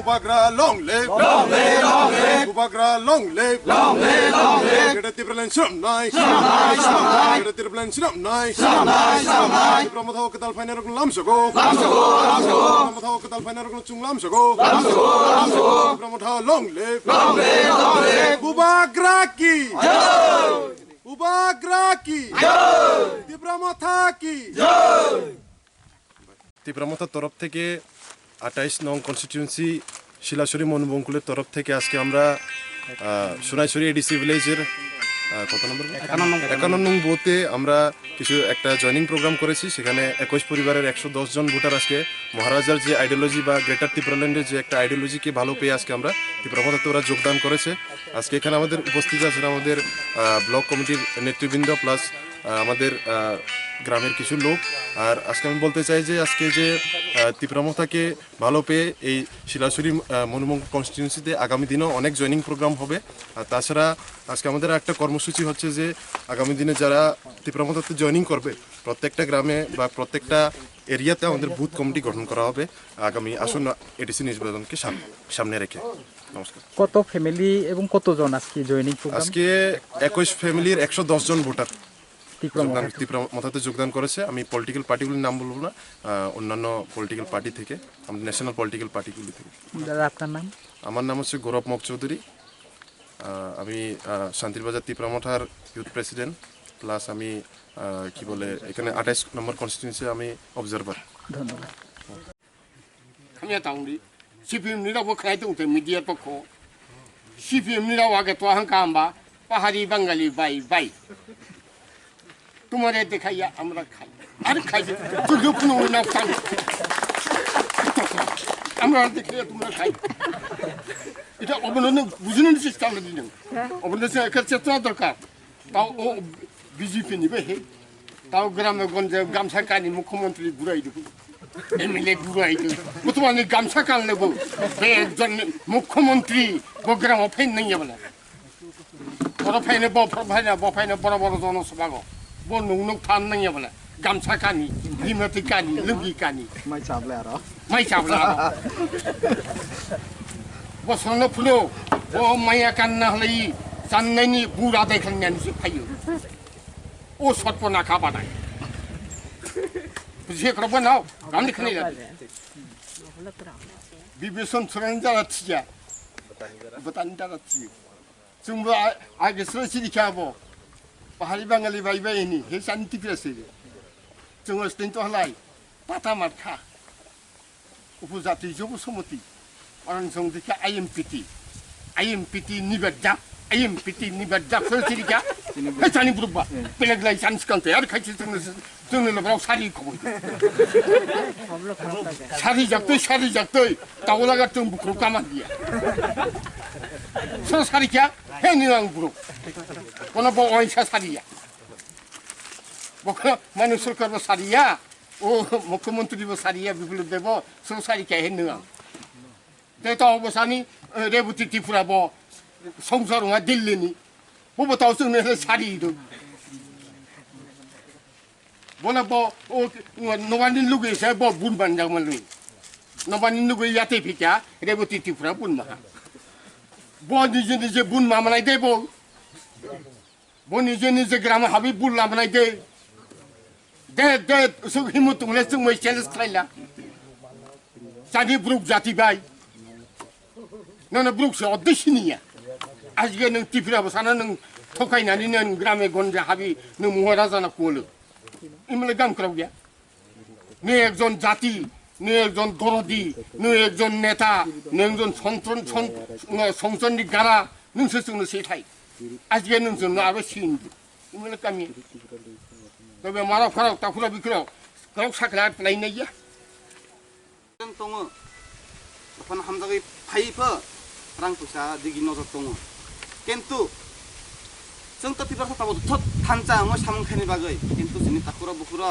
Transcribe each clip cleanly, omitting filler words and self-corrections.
Bubagra, long live! Long live, long live! Bubagra, long live! Long live, long live! Get a Tibralan Shum Nice! Get a Tibralan Shum Nice! Promoto Katal Finer Lamsago! Promoto Katal Finer Chung Lamsago! Promoto long live! Long live, long live! Bubagraki! Bubagraki! Tibramothaki! তিপ্রামথার তরফ থেকে 28 নং constituency Silachari মনবঙ্কুলের তরফ থেকে আজকে আমরা Sonaichhari ADC ভিলেজের কত নম্বর 51 নং বুথে আমরা কিছু একটা জয়নিং প্রোগ্রাম করেছি। সেখানে 21 পরিবারের 110 জন ভোটার আজকে মহারাজার যে আইডিওলজি বা গ্রেটার ত্রিপুরাল্যান্ডের যে একটা আইডিওলজিকে ভালো পেয়ে আজকে আমরা তিপ্রামথাতে ওরা যোগদান করেছে। আজকে এখানে আমাদের উপস্থিত আছেন আমাদের ব্লক কমিটির নেতৃবৃন্দ প্লাস আমাদের গ্রামের কিছু লোক। আর আজকে আমি বলতে চাই যে আজকে যে তিপ্রামথাকে ভালো পেয়ে এই শিলাছড়ি মনবঙ্কুল কনস্টিটিউয়েন্সিতে আগামী দিনেও অনেক জয়নিং প্রোগ্রাম হবে। আর তাছাড়া আজকে আমাদের একটা কর্মসূচি হচ্ছে যে আগামী দিনে যারা তিপ্রামথাতে জয়নিং করবে প্রত্যেকটা গ্রামে বা প্রত্যেকটা এরিয়াতে আমাদের বুথ কমিটি গঠন করা হবে আগামী আসন্ন এডিসি নির্বাচনকে সামনে রেখে। নমস্কার। কত ফ্যামিলি এবং কতজন আজকে জয়নিং প্রোগ্রাম? আজকে 21 ফ্যামিলির 110 জন ভোটার তিপ্রামথাতে যোগদান করেছে। আমি পলিটিক্যাল পার্টিগুলির নাম বলবো না, অন্যান্য পলিটিক্যাল পার্টি থেকে, আমাদের ন্যাশনাল পলিটিক্যাল পার্টিগুলি থেকে। দাদা আপনার নাম? আমার নাম হচ্ছে গৌরব মক চৌধুরী। আমি শান্তিরবাজার তিপ্রামথার ইউথ প্রেসিডেন্ট প্লাস আমি কি বলে এখানে 28 নম্বর কনস্টিটিউয়েন্সি আমি অবজারভার। ধন্যবাদ। আমি তাউরি সিপিএম নিরাও খাই দংতে মিডিয়া পক্ষ সিপিএম নিরাও আগে তো হাঙ্কাম্বা পাহাড়ি বাঙালি বাই বাই তোমারে দেখাইয়া আমরা খাই আর খাই তুই কোনো না খাই আমরা দেখাইয়া তোমরা খাই। এটা অবনন্দন বুঝুন চেষ্টা আমরা দিন অবনন্দন একটা চেতনা দরকার। তাও ও বিজেপি নিবে হে তাও গ্রামে গঞ্জে গামছা কানি মুখ্যমন্ত্রী ঘুরাই দেবো এমএলএ ঘুরাই দেবো বর্তমানে গামছা কান নেবো একজন মুখ্যমন্ত্রী গ্রাম ফাইন নেই বলে বড় ফাইনে বফাইনে বড় বড় জনসভা গো বড় নুক থান নেই বলে গামছা কানি হিমতি কানি লুঙ্গি কানি মাই চাবলা বসন্ন ফুলো ও মাইয়া কান্না হলেই চান্নাইনি বুড়া দেখেন নিয়ে ফাইও ও সর্পনা খাবানায় বুঝিয়ে করবো নাও গামনি খানি বিবেচন ছড়ানি যাচ্ছি যা बतानी जाচ্ছি जोंबो आगेसो सिरिखाबो पाहाड़ी बांगाली बाई बाईनि हे शांति प्रेसि जोङो स्टेन्ट हलाय पाता मारखा उपजाति जब समति अरन जों दिखा आईएमपीटी निबद्दा आईएमपीटी निबद्दा सिरिखा हे जानि बुरबा बेलेगलाय चान्स कान्ते आरो खायसे जोंनो लबाव सारि खबो सारि जाक्तै दावलागा जों बुख्रु कामा दिया 서 사리야 해니랑 부르 কোন বয়সা সারিয়া বকরা মানুষ সরকার সারিয়া ও মুখ্যমন্ত্রী সারিয়া বিপ্লব দেব সো সারিকা হেনিয়া তেতো অবসানি রেবুতি ত্রিপুরা ব সংসারঙা দিল্লিনি বব তাও जोंनो সারি দ বলে ব ও নবানি লুগেছে ব বুনবান জামালনি নবানি লুগে ইয়াতে ফিকা রেবুতি ত্রিপুরা বুনমা বনি যে বুন মামলাই দেব বনি যে গ্রামে হাবি বুল লামনাই দে দে সব হিমত তুলে जों মই চ্যালেঞ্জ খাইলা জানি ব্রুক জাতি বাই ননে ব্রুক সে অদ্দেশিনিয়া আজকে নং ত্রিপুরা বসানা নং ঠকাইনানি নং গ্রামে গঞ্জে হাবি নং মহারাজানা কোলো ইমলে গাম করাও গিয়া নে একজন জাতি নে একজন দরদি নে একজন নেতা নে একজন সংসদনি গারা नोंसोर जोंनो सेथाय आजके नोंसोरनो आरो सिन इमले कामि तबे मारा फराव ताफुरा बिखराव गाव साखला लायनाय या जों दङ अपन हामजागै फाइफो रां फैसा दिगि नजर दङ किन्तु जों त तिबार थाबो थत थानजा म सामखानि बागै किन्तु जोंनि ताखुरा बुखुरा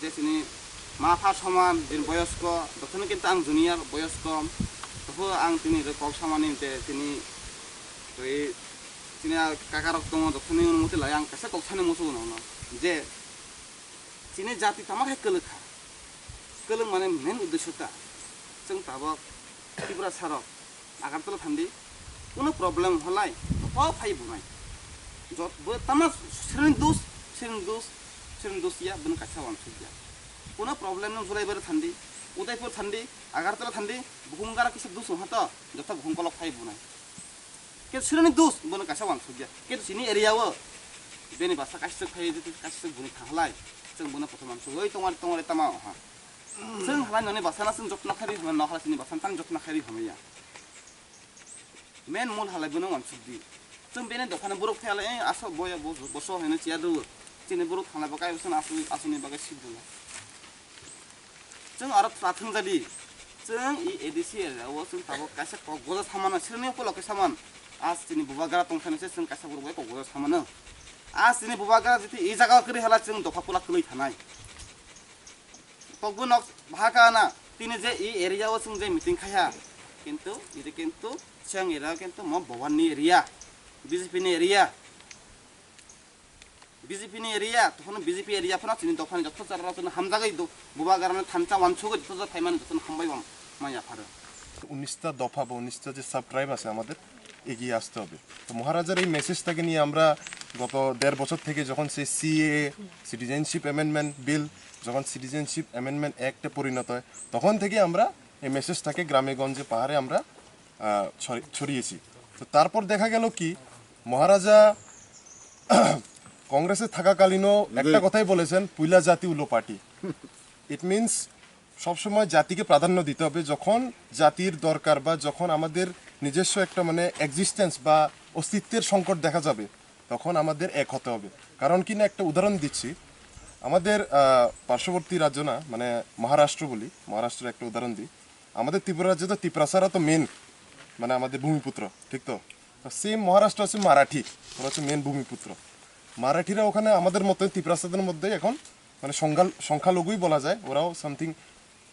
जे जोंनि माफा समान दिन बयस्क दखनो किन्तु आं जुनियर बयस्क तबो आं तिनि कल सामानि ते तिनि तिनि काकारक दङ दखनो मते लाय आं कासे कलसानि मोसो न जे तिनि जाति तामा हाय कलखा कलम माने मेन उद्देश्यता जों ताबो ত্রিপুরা সারক আগারতলা থান্দি কোনো প্রবলেম হলাই ও ফাই বুনাই যত তামা সেরেন দোষ ইয়া বন কাছা ওয়ানসুদিয়া কোনো প্রবলেম নং জুলাইবার থান্দি উদয়পুর থান্দি আগারতলা থান্দি বুহুমগারা কিসে দোষ হাত যত বুহুমকলক ফাই বুনাই কে সেরেন দোষ বন কাছা ওয়ানসুদিয়া কে সিনি এরিয়াও बेनि बासा कासिक फाय कासिक बुनि थांलाय जों बुना प्रथम मानसु ओइ तंगार तामा हा जों हलाय ननि बासाना जों जतना खारि न हलासिनि बासान तां जतना खारि हमैया मेन मल हलाय बुनो मानसु दि जों बेनि दखान बरक थायालाय आस बया बस होनो चिया दो तिनि बरक थांलाय बाकाय बसन आसुनि बागै सिबुला जों आरो प्राथन जादि जों इ एडिसि एरियाव जों ताबो कासिक गजा सामान सिरनि पलक सामान आज तिनि बुबागारा तंखानोसो जों कासिक बरक गजा सामान आज दिनै बुबागारा जुदि এই জায়গা করে হেলা जों दफाफुला कलै थानाय तगबो नक भागाना तिनि जे इ एरियाव जों जे मिटिं खाया किन्तु जों एरिया किन्तु म भवानी एरिया बीजेपी नि एरिया तखन बीजेपी एरिया फना तिनि दफानि जत्थ जारा जों हामजागै बुबागारानो थानचा वानसुगै जत्थ जा थाइमान जत्थ हामबाय माया फारो 19টা দফা বা 19টা যে সাব ট্রাইব আছে আমাদের এগিয়ে আসতে হবে। তো মহারাজার এই মেসেজটাকে নিয়ে আমরা গত 1.5 বছর থেকে যখন সেই সিএ সিটিজেনশিপ অ্যামেন্ডমেন্ট বিল যখন সিটিজেনশিপ অ্যামেন্ডমেন্ট অ্যাক্টে পরিণত হয় তখন থেকে আমরা এই মেসেজটাকে গ্রামে গঞ্জে পাহাড়ে আমরা ছড়িয়েছি। তো তারপর দেখা গেল কি মহারাজা কংগ্রেসে থাকাকালীনও একটা কথাই বলেছেন পুইলা জাতি উলো পার্টি। ইট মিনস সবসময় জাতিকে প্রাধান্য দিতে হবে যখন জাতির দরকার বা যখন আমাদের নিজস্ব একটা মানে এক্সিস্টেন্স বা অস্তিত্বের সংকট দেখা যাবে তখন আমাদের এক হতে হবে। কারণ কি না একটা উদাহরণ দিচ্ছি, আমাদের পার্শ্ববর্তী রাজ্য না মানে মহারাষ্ট্র বলি, মহারাষ্ট্রের একটা উদাহরণ দিই। আমাদের ত্রিপুরা রাজ্যে তো ত্রিপুরাসারা তো মেন মানে আমাদের ভূমিপুত্র, ঠিক তো? সেম মহারাষ্ট্র আছে মারাঠি, ওরা হচ্ছে মেন ভূমিপুত্র। মারাঠিরা ওখানে আমাদের মতো ত্রিপুরাসাদের মধ্যে এখন মানে সংখ্যালঘুই বলা যায়, ওরাও সামথিং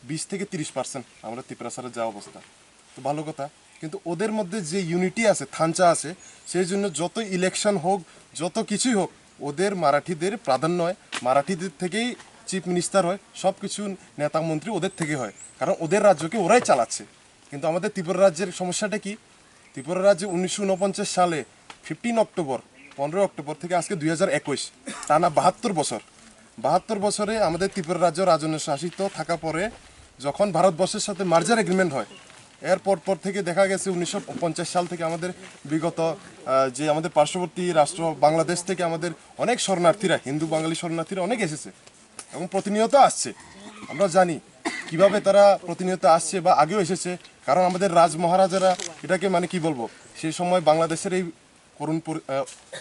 20 থেকে 30% আমরা ত্রিপুরাসারের যা অবস্থা। তো ভালো কথা, কিন্তু ওদের মধ্যে যে ইউনিটি আছে থানচা আছে সেই জন্য যত ইলেকশন হোক যত কিছুই হোক ওদের মারাঠিদের প্রাধান্য হয়, মারাঠিদের থেকেই চিফ মিনিস্টার হয়, সব কিছু নেতা মন্ত্রী ওদের থেকে হয়, কারণ ওদের রাজ্যকে ওরাই চালাচ্ছে। কিন্তু আমাদের ত্রিপুরা রাজ্যের সমস্যাটা কি, ত্রিপুরা রাজ্যে 1949 সালে 15 অক্টোবর থেকে আজকে 2021 টানা 72 বছরে আমাদের ত্রিপুরা রাজ্য রাজন্য শাসিত থাকা পরে যখন ভারতবর্ষের সাথে মার্জার এগ্রিমেন্ট হয় এরপর থেকে দেখা গেছে 1950 সাল থেকে আমাদের বিগত যে আমাদের পার্শ্ববর্তী রাষ্ট্র বাংলাদেশ থেকে আমাদের অনেক শরণার্থীরা, হিন্দু বাঙালি শরণার্থীরা অনেক এসেছে এবং প্রতিনিয়ত আসছে। আমরা জানি কিভাবে তারা প্রতিনিয়ত আসছে বা আগেও এসেছে, কারণ আমাদের রাজ মহারাজারা এটাকে মানে কি বলবো সেই সময় বাংলাদেশের এই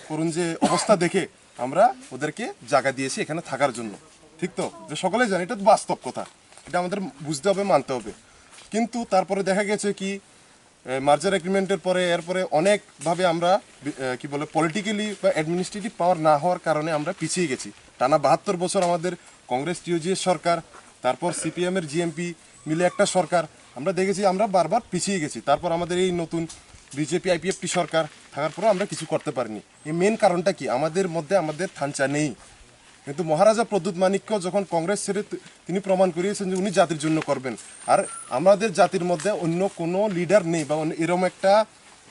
করুণ যে অবস্থা দেখে আমরা ওদেরকে জায়গা দিয়েছি এখানে থাকার জন্য, ঠিক তো? যে সকলেই জানি এটা বাস্তব কথা, এটা আমাদের বুঝতে হবে, মানতে হবে। কিন্তু তারপরে দেখা গেছে কি মার্জার এগ্রিমেন্টের পরে এরপরে অনেকভাবে আমরা কি বলে পলিটিক্যালি বা অ্যাডমিনিস্ট্রেটিভ পাওয়ার না হওয়ার কারণে আমরা পিছিয়ে গেছি। টানা 72 বছর আমাদের কংগ্রেস টিওজিএস সরকার, তারপর সিপিএমের জিএমপি মিলে একটা সরকার, আমরা দেখেছি আমরা বারবার পিছিয়ে গেছি। তারপর আমাদের এই নতুন বিজেপি আইপিএফটি সরকার থাকার পরেও আমরা কিছু করতে পারিনি। এই মেন কারণটা কি, আমাদের মধ্যে আমাদের থানচা নেই। কিন্তু মহারাজা প্রদ্যুৎ মাণিক্য যখন কংগ্রেস ছেড়ে তিনি প্রমাণ করিয়েছেন যে উনি জাতির জন্য করবেন, আর আমাদের জাতির মধ্যে অন্য কোনো লিডার নেই বা এরকম একটা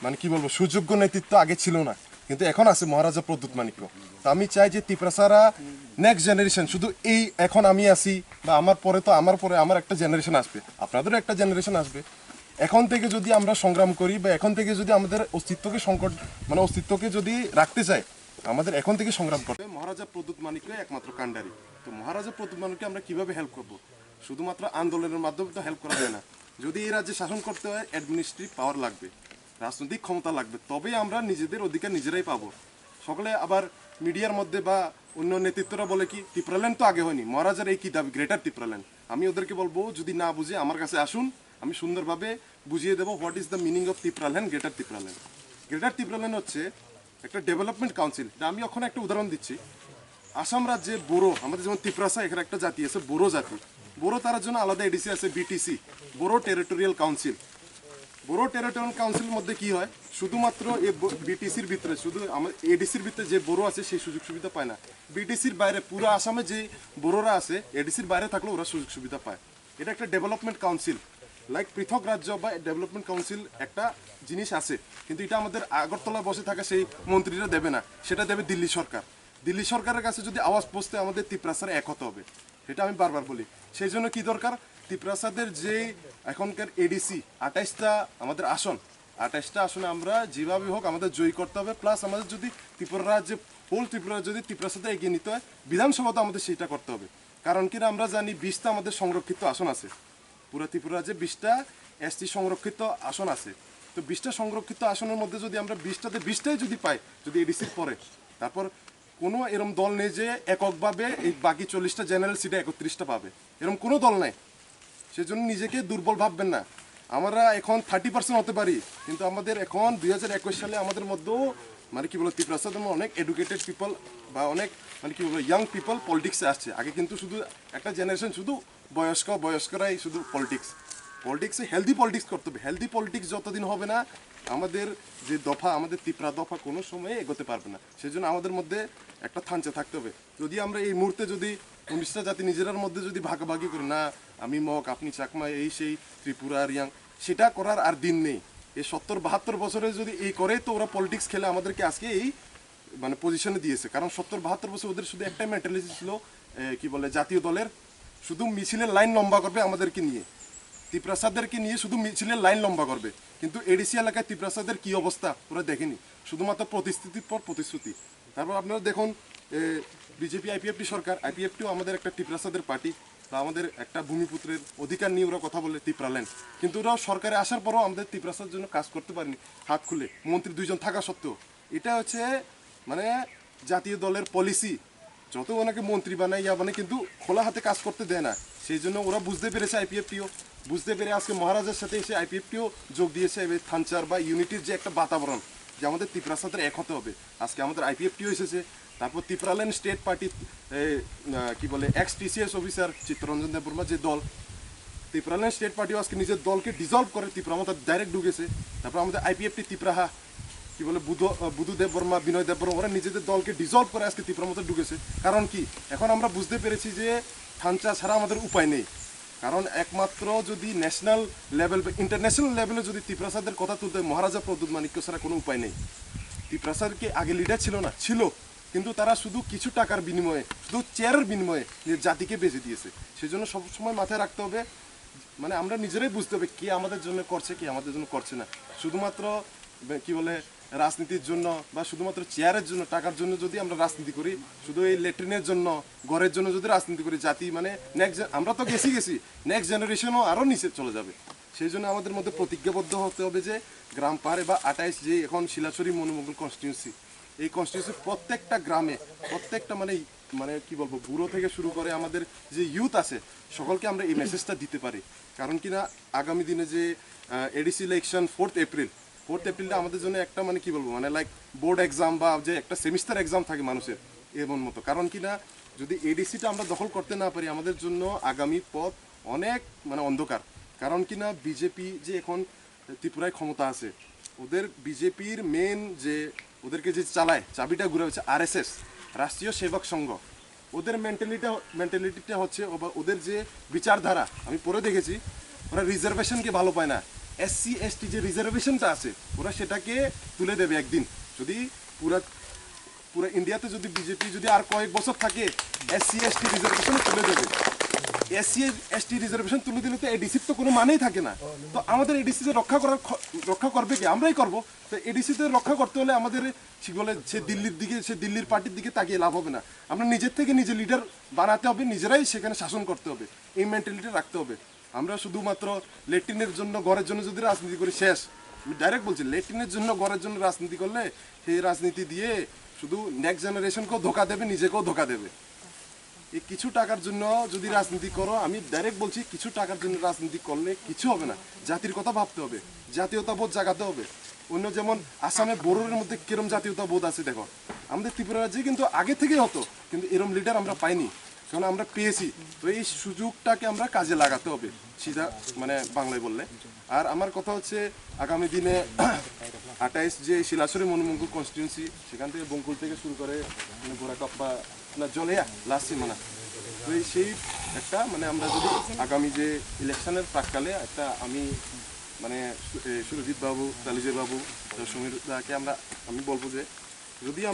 মানে কি বলবো সুযোগ্য নেতৃত্ব আগে ছিল না, কিন্তু এখন আছে মহারাজা প্রদ্যুৎ মাণিক্য। তো আমি চাই যে ত্রিপুরাসারা নেক্সট জেনারেশন, শুধু এই এখন আমি আসি বা আমার পরে তো আমার পরে আমার একটা জেনারেশন আসবে, আপনাদেরও একটা জেনারেশন আসবে। এখন থেকে যদি আমরা সংগ্রাম করি বা এখন থেকে যদি আমাদের অস্তিত্বকে সংকট মানে অস্তিত্বকে যদি রাখতে চাই আমাদের এখন থেকে সংগ্রাম করতে হবে। মহারাজা প্রদ্যুৎ মাণিক্য একমাত্র কাণ্ডারি। তো মহারাজা প্রদ্যুৎ মাণিক্যকে আমরা কিভাবে হেল্প করব? শুধুমাত্র আন্দোলনের মাধ্যমে তো হেল্প করা যায় না। যদি এই রাজ্যে শাসন করতে হয় অ্যাডমিনিস্ট্রেটিভ পাওয়ার লাগবে, রাজনৈতিক ক্ষমতা লাগবে, তবেই আমরা নিজেদের অধিকার নিজেরাই পাবো। সকলে আবার মিডিয়ার মধ্যে বা অন্য নেতৃত্বরা বলে কি ত্রিপুরাল্যান্ড তো আগে হয়নি, মহারাজার এই কি দাবি গ্রেটার ত্রিপুরাল্যান্ড। আমি ওদেরকে বলবো যদি না বুঝে আমার কাছে আসুন, আমি সুন্দরভাবে বুঝিয়ে দেবো what is the meaning of Tripuraland, greater Tripuraland. Greater Tripuraland হচ্ছে একটা ডেভেলপমেন্ট কাউন্সিল। আমি ওখানে একটা উদাহরণ দিচ্ছি, আসাম রাজ্যে বড়ো আমাদের যেমন ত্রিপুরাসা এখানে একটা জাতি আছে বড়ো জাতি, বড়ো তার জন্য আলাদা এডিসি আছে বিটিসি, বড়ো টেরিটোরিয়াল কাউন্সিল। বড়ো টেরিটোরিয়াল কাউন্সিলের মধ্যে কি হয়, শুধুমাত্র এই বিটিসির ভিতরে শুধু আমার এডিসির ভিতরে যে বড়ো আছে সেই সুযোগ সুবিধা পায় না। বিটিসির বাইরে পুরো আসামে যে বড়োরা আছে এডিসির বাইরে থাকলেও ওরা সুযোগ সুবিধা পায়। এটা একটা ডেভেলপমেন্ট কাউন্সিল। লাইক পৃথক রাজ্য বা ডেভেলপমেন্ট কাউন্সিল একটা জিনিস আছে, কিন্তু এটা আমাদের আগরতলায় বসে থাকা সেই মন্ত্রীরা দেবে না, সেটা দেবে দিল্লি সরকার। দিল্লি সরকারের কাছে যদি আওয়াজ পৌঁছতে আমাদের তিপ্রাসার এক হতে হবে, সেটা আমি বারবার বলি। সেই জন্য কি দরকার, তিপ্রাসাদের যে এখনকার এডিসি 28টা আমাদের আসন, 28টা আসনে আমরা যেভাবে হোক আমাদের জয়ী করতে হবে। প্লাস আমাদের যদি ত্রিপুরা রাজ্যে হোল ত্রিপুরা যদি তিপ্রাসাতে এগিয়ে নিতে হয়, বিধানসভাতে আমাদের সেটা করতে হবে। কারণ কিনা আমরা জানি 20টা আমাদের সংরক্ষিত আসন আছে, পুরো ত্রিপুরা রাজ্যে 20টা এসটি সংরক্ষিত আসন আছে। তো 20টা সংরক্ষিত আসনের মধ্যে যদি আমরা 20টাতে 20টাই যদি পাই, যদি এডিসির পরে, তারপর কোনো এরম দল নেই যে এককভাবে এই বাকি 40টা জেনারেল সিটে 31টা পাবে, এরকম কোনো দল নাই। সেজন্য নিজেকে দুর্বল ভাববেন না। আমরা এখন 30% হতে পারি, কিন্তু আমাদের এখন 2021 সালে আমাদের মধ্যেও মানে কি বলবো ত্রিপুরার অনেক এডুকেটেড পিপল বা অনেক মানে কি বলবো ইয়াং পিপল পলিটিক্সে আসছে। আগে কিন্তু শুধু একটা জেনারেশন শুধু বয়স্করাই শুধু পলিটিক্সে হেলদি পলিটিক্স করতে হবে। হেলদি পলিটিক্স যতদিন হবে না, আমাদের যে দফা, আমাদের ত্রিপুরা দফা কোনো সময়ে এগোতে পারবে না। সেজন্য আমাদের মধ্যে একটা থাঞ্চা থাকতে হবে। যদি আমরা এই মুহূর্তে যদি 19টা জাতি নিজেরার মধ্যে যদি ভাগাভাগি করি, না আমি মগ আপনি চাকমা এই সেই ত্রিপুরা আর ইয়াং, সেটা করার আর দিন নেই। এই 70-72 বছরে যদি এই করে, তো ওরা পলিটিক্স খেলে আমাদেরকে আজকে এই মানে পজিশনে দিয়েছে। কারণ 70-72 বছর ওদের শুধু একটাই মেন্টালিটি ছিল, কি বলে জাতীয় দলের শুধু মিছিলের লাইন লম্বা করবে আমাদেরকে নিয়ে, তিপ্রাসাদেরকে নিয়ে শুধু মিছিলের লাইন লম্বা করবে। কিন্তু এডিসি এলাকায় তিপ্রাসাদের কি অবস্থা ওরা দেখেনি, শুধুমাত্র প্রতিশ্রুতির পর প্রতিশ্রুতি। তারপর আপনারা দেখুন বিজেপি আইপিএফটি সরকার, আইপিএফটিও আমাদের একটা তিপ্রাসাদের পার্টি বা আমাদের একটা ভূমিপুত্রের অধিকার নিয়ে ওরা কথা বলে তিপ্রালেন, কিন্তু ওরা সরকারে আসার পরও আমাদের তিপ্রাসার জন্য কাজ করতে পারেনি হাত খুলে, মন্ত্রী 2জন থাকা সত্ত্বেও। এটা হচ্ছে মানে জাতীয় দলের পলিসি, যত ওনাকে মন্ত্রী বানায় বানায় কিন্তু খোলা হাতে কাজ করতে দেয় না। সেই জন্য ওরা বুঝতে পেরেছে, আইপিএফটিও বুঝতে পেরে আজকে মহারাজের সাথে এসে আইপিএফটিও যোগ দিয়েছে থানচার বা ইউনিটির যে একটা বাতাবরণ, যে আমাদের ত্রিপুরার এক হতে হবে। আজকে আমাদের আইপিএফটিও এসেছে। তারপর ত্রিপুরাল্যান্ড স্টেট পার্টি কি বলে x TCS officer Chittaranjan Debbarma যে দল, ত্রিপুরাল্যান্ড স্টেট পার্টিও আজকে নিজের দলকে ডিজলভ করে ত্রিপুরা মতো ডাইরেক্ট ঢুকেছে। তারপর আমাদের আইপিএফটি ত্রিপুরাহা কি বলে বুধু দেববর্মা, বিনয় দেববর্মা, ওরা নিজেদের দলকে ডিজলভ করে আজকে ত্রিপুরা মতো ঢুকেছে। কারণ কি, এখন আমরা বুঝতে পেরেছি যে থানচা ছাড়া আমাদের উপায় নেই। কারণ একমাত্র যদি ন্যাশনাল লেভেল বা ইন্টারন্যাশনাল লেভেলে যদি ত্রিপ্রাসাদের কথা তুলতে মহারাজা প্রদ্যুৎ মাণিক্য ছাড়া কোনো উপায় নেই। ত্রিপ্রাসাদকে আগে লিডার ছিল না, ছিল, কিন্তু তারা শুধু কিছু টাকার বিনিময়ে, শুধু চেয়ারের বিনিময়ে নিজের জাতিকে বেঁচে দিয়েছে। সেই জন্য সবসময় মাথায় রাখতে হবে, মানে আমরা নিজেরাই বুঝতে হবে কে আমাদের জন্য করছে, কে আমাদের জন্য করছে না। শুধুমাত্র কি বলে রাজনীতির জন্য বা শুধুমাত্র চেয়ারের জন্য, টাকার জন্য যদি আমরা রাজনীতি করি, শুধু এই ল্যাট্রিনের জন্য, ঘরের জন্য যদি রাজনীতি করি, জাতি মানে আমরা তো গেছি নেক্সট জেনারেশনও আরও নিচে চলে যাবে। সেই জন্য আমাদের মধ্যে প্রতিজ্ঞাবদ্ধ হতে হবে যে গ্রাম পাহাড়ে বা 28 যে এখন শিলাছড়ি মনোমঙ্গল কনস্টিটিউন্সি, এই কনস্টিটিউন্সির প্রত্যেকটা গ্রামে, প্রত্যেকটা মানে কি বলবো বুড়ো থেকে শুরু করে আমাদের যে ইউথ আছে, সকলকে আমরা এই মেসেজটা দিতে পারি। কারণ কিনা আগামী দিনে যে এডিসি ইলেকশন 4th এপ্রিলটা আমাদের জন্য একটা মানে কি বলবো মানে লাইক বোর্ড এক্সাম বা যে একটা সেমিস্টার এক্সাম থাকে মানুষের এমন মতো। কারণ কিনা যদি এডিসিটা আমরা দখল করতে না পারি, আমাদের জন্য আগামী পথ অনেক মানে অন্ধকার। কারণ কিনা বিজেপি যে এখন ত্রিপুরায় ক্ষমতা আছে, ওদের বিজেপির মেন যে ওদেরকে যে চালায়, চাবিটা ঘুরে হচ্ছে আরএসএস, রাষ্ট্রীয় সেবক সংঘ। ওদের মেন্টালিটিটা হচ্ছে ওদের যে বিচারধারা, আমি পরে দেখেছি, ওরা রিজার্ভেশনকে ভালো পায় না। SC ST যে রিজার্ভেশনটা আছে, ওরা সেটাকে তুলে দেবে একদিন। যদি পুরো ইন্ডিয়াতে যদি বিজেপি যদি আর কয়েক বছর থাকে, SC ST রিজার্ভেশন তুলে দেবে। SC ST রিজার্ভেশন তুলে দিলে তো এডিসির তো কোনো মানেই থাকে না। তো আমাদের এডিসিতে রক্ষা করবে কি? আমরাই করব। তো এডিসিতে রক্ষা করতে হলে আমাদের ঠিক বলে সে দিল্লির পার্টির দিকে তাকিয়ে লাভ হবে না। আমরা নিজের থেকে নিজে লিডার বানাতে হবে, নিজেরাই সেখানে শাসন করতে হবে, এই মেন্টালিটি রাখতে হবে। আমরা শুধুমাত্র ল্যাট্রিনের জন্য, ঘরের জন্য যদি রাজনীতি করি, শেষ। আমি ডাইরেক্ট বলছি, ল্যাট্রিনের জন্য, ঘরের জন্য রাজনীতি করলে সেই রাজনীতি দিয়ে শুধু নেক্সট জেনারেশনকেও ধোকা দেবে, নিজেকেও ধোকা দেবে। এই কিছু টাকার জন্য যদি রাজনীতি করো, আমি ডাইরেক্ট বলছি, কিছু টাকার জন্য রাজনীতি করলে কিছু হবে না। জাতির কথা ভাবতে হবে, জাতীয়তাবোধ জাগাতে হবে। অন্য যেমন আসামে বড়োর মধ্যে কিরম জাতীয়তাবোধ আছে দেখো, আমাদের ত্রিপুরা রাজ্যে কিন্তু আগে থেকেই হতো, কিন্তু এরম লিডার আমরা পাইনি, কারণ আমরা পেয়েছি। তো এই সুযোগটাকে আমরা কাজে লাগাতে হবে, সিধা মানে বাংলায় বললে। আর আমার কথা হচ্ছে আগামী দিনে 28 যে শিলাছড়ি মনোমঙ্গল কনস্টিটিউন্সি, সেখান থেকে বঙ্কুল থেকে শুরু করে গোড়াকাপ্পা না জলেয়া লাস্ট সীমানা, তো সেই একটা মানে আমরা যদি আগামী যে ইলেকশনের প্রাককালে একটা আমি মানে সুরজিৎ বাবু, তালিজের বাবু, সমীর দাকে আমি বলবো যে যদি